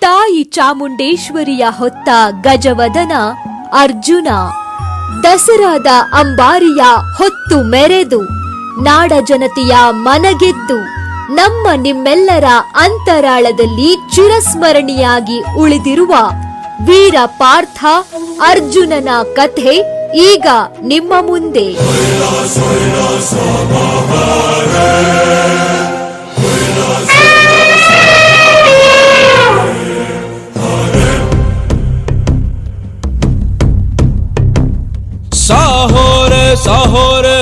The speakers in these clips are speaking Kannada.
ತಾಯಿ ಚಾಮುಂಡೇಶ್ವರಿಯ ಹೊತ್ತ ಗಜವದನ ಅರ್ಜುನ ದಸರಾದ ಅಂಬಾರಿಯ ಹೊತ್ತು ಮೆರೆದು ನಾಡ ಜನತೆಯ ಮನಗೆದ್ದು ನಮ್ಮ ನಿಮ್ಮೆಲ್ಲರ ಅಂತರಾಳದಲ್ಲಿ ಚಿರಸ್ಮರಣೀಯಾಗಿ ಉಳಿದಿರುವ ವೀರ ಪಾರ್ಥ ಅರ್ಜುನನ ಕಥೆ ಈಗ ನಿಮ್ಮ ಮುಂದೆ. ಸಾಹೋರೆ ಸಾಹೋರೆ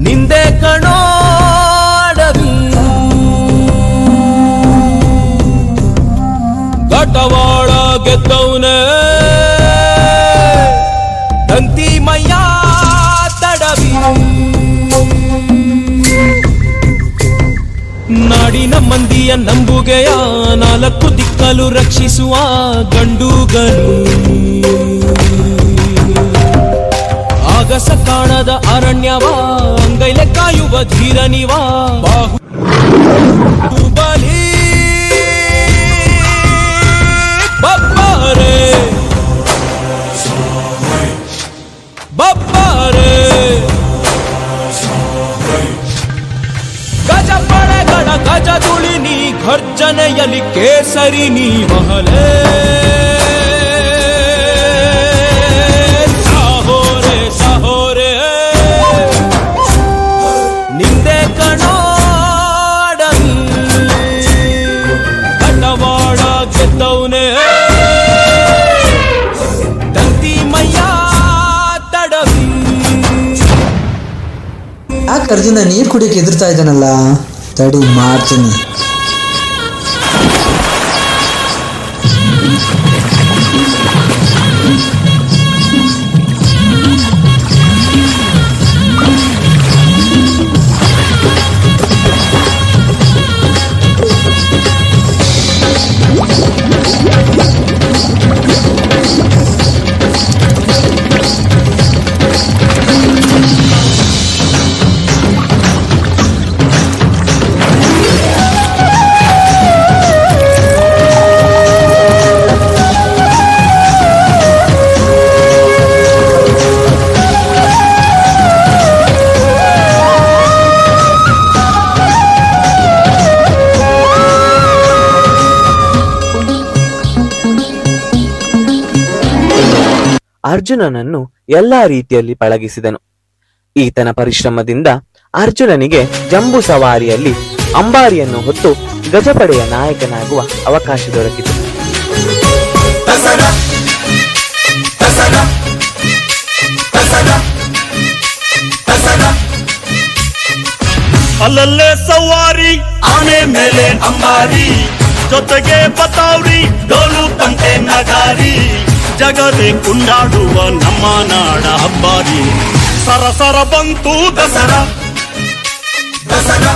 ನಿಂದೆ ಕಣೋಡವಿ ಗಟವಾಳ ಗೆದ್ದವನೆ ದಂತಿ ಮಯ್ಯ ತಡವಿ ನಾಡಿನ ಮಂದಿಯ ನಂಬುಗೆಯ ನಾಲ್ಕು ದಿಕ್ಕಲು ರಕ್ಷಿಸುವ ಗಂಡುಗನು ಆಗಸ ಕಾಣದ ಅರಣ್ಯವ ಅಂಗೈಲೆ ಕಾಯುವ ಧೀರನಿವ ಬಾಹುಬಲಿ ಬಬ್ಬಾರೆ ಬಬ್ಬಾರೆ ಗಜ ಪಡೆಗಳ ಗಜ ದುಳಿ ನೀ ಘರ್ಜನೆಯಲ್ಲಿ ಕೇಸರಿ ನೀ ಮಹಲೇ ಅರ್ಜುನ ನೀರು ಕುಡಿಯಕ್ಕೆ ಎದುರ್ತಾ ಇದ್ದಾನಲ್ಲ, ತಡಿ ಮಾಡ್ತೀನಿ. ಅರ್ಜುನನನ್ನು ಎಲ್ಲಾ ರೀತಿಯಲ್ಲಿ ಪಳಗಿಸಿದನು. ಈತನ ಪರಿಶ್ರಮದಿಂದ ಅರ್ಜುನನಿಗೆ ಜಂಬೂ ಸವಾರಿಯಲ್ಲಿ ಅಂಬಾರಿಯನ್ನು ಹೊತ್ತು ಗಜಪಡೆಯ ನಾಯಕನಾಗುವ ಅವಕಾಶ ದೊರಕಿತು. ಅಲ್ಲಲ್ಲೇ ಸವಾರಿ ಆನೆ ಮೇಲೆ ಅಂಬಾರಿ, ಜೊತೆಗೆ ಬತಾವ್ರಿ ಡೋಲು ತಂತೆ ನಗಾರಿ, ಜಗದೇ ಕುಂಡಾಡುವ ನಮ್ಮ ನಾಡ ಹಬ್ಬಾರಿ. ಸರಸರ ಬಂತು ದಸರಾ ದಸರಾ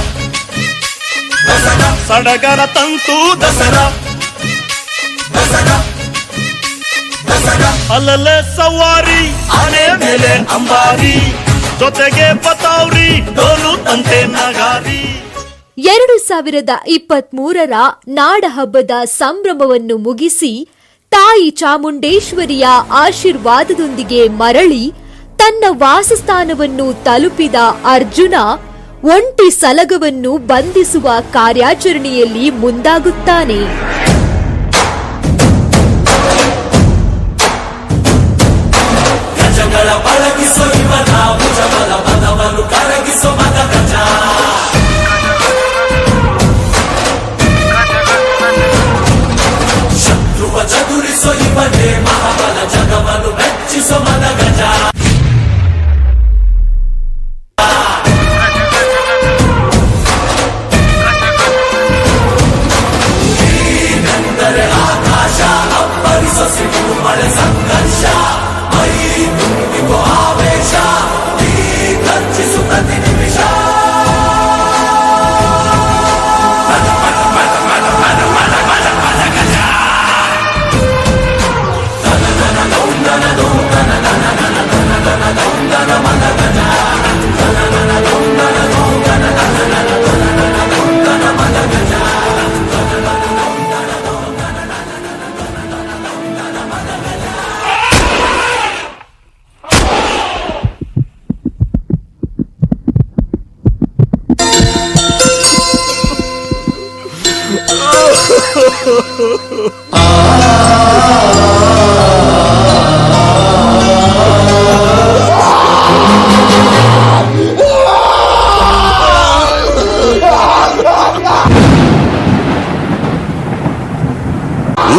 ದಸರಾ, ಸಡಗರ ತಂತು ದಸರಾ ದಸರಾ ದಸರಾ. ಅಲ್ಲಲ್ಲೇ ಸವಾರಿ ಆನೆ ಮೇಲೆ ಅಂಬಾರಿ, ಜೊತೆಗೆ ಬತಾವ್ರಿ ಡೋಲು ತಂತೆ ನಗಾರಿ. 2023ರ ನಾಡ ಹಬ್ಬದ ಸಂಭ್ರಮವನ್ನು ಮುಗಿಸಿ ತಾಯಿ ಚಾಮುಂಡೇಶ್ವರಿಯ ಆಶೀರ್ವಾದದೊಂದಿಗೆ ಮರಳಿ ತನ್ನ ವಾಸಸ್ಥಾನವನ್ನು ತಲುಪಿದ ಅರ್ಜುನ ಒಂಟಿ ಸಲಗವನ್ನು ಬಂಧಿಸುವ ಕಾರ್ಯಾಚರಣೆಯಲ್ಲಿ ಮುಂದಾಗುತ್ತಾನೆ. ಗಜಗಳ ಬಳಗಿಸೋ ಇವನ ಭುಜಬಲ ಬಲವನ್ನು ಕರಗಿಸೋ ಮದ ಗಜ, ಶತ್ರುವ ಚದುರಿಸೋ ಇವನೇ ಮಹಾಬಲ, ಜಗವನ್ನು ಮೆಚ್ಚಿಸೋ ಮದ ಗಜ.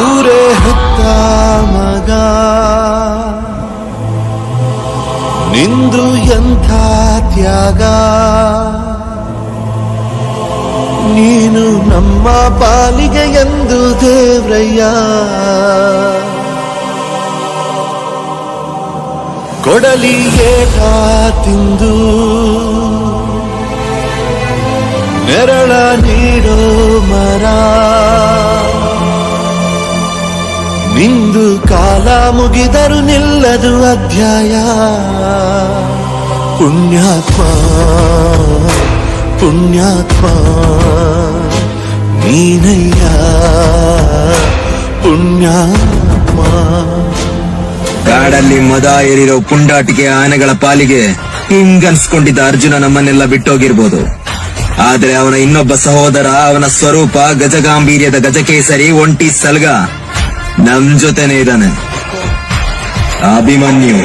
ಊರೇ ಹೆತ್ತ ಮಗ ನಿಂದು ಎಂಥ ತ್ಯಾಗ, ನೀನು ನಮ್ಮ ಪಾಲಿಗೆ ಎಂದು ದೇವ್ರಯ್ಯ. ಕೊಡಲಿ ಏಟ ತಿಂದು ನೆರಳ ನೀಡೋ ಮರ, ನಿಂದು ಕಾಲ ಮುಗಿದರು ನಿಲ್ಲದು ಅಧ್ಯಾಯ. ಪುಣ್ಯಾತ್ಮ ಪುಣ್ಯಾತ್ಮ ನೀನಯ್ಯ ಪುಣ್ಯಾತ್ಮ. ಕಾಡಲ್ಲಿ ಮದ ಏರಿರೋ ಪುಂಡಾಟಿಕೆ ಆನೆಗಳ ಪಾಲಿಗೆ ಹಿಂಗನ್ಸ್ಕೊಂಡಿದ್ದ ಅರ್ಜುನ ನಮ್ಮನ್ನೆಲ್ಲ ಬಿಟ್ಟೋಗಿರ್ಬೋದು. ಆದ್ರೆ ಅವನ ಇನ್ನೊಬ್ಬ ಸಹೋದರ, ಅವನ ಸ್ವರೂಪ ಗಜಗಾಂಭೀರ್ಯದ ಗಜಕೇಸರಿ ಒಂಟಿ ಸಲ್ಗ ನಮ್ ಜೊತೆನೇ ಇದ್ದಾನೆ, ಅಭಿಮನ್ಯು.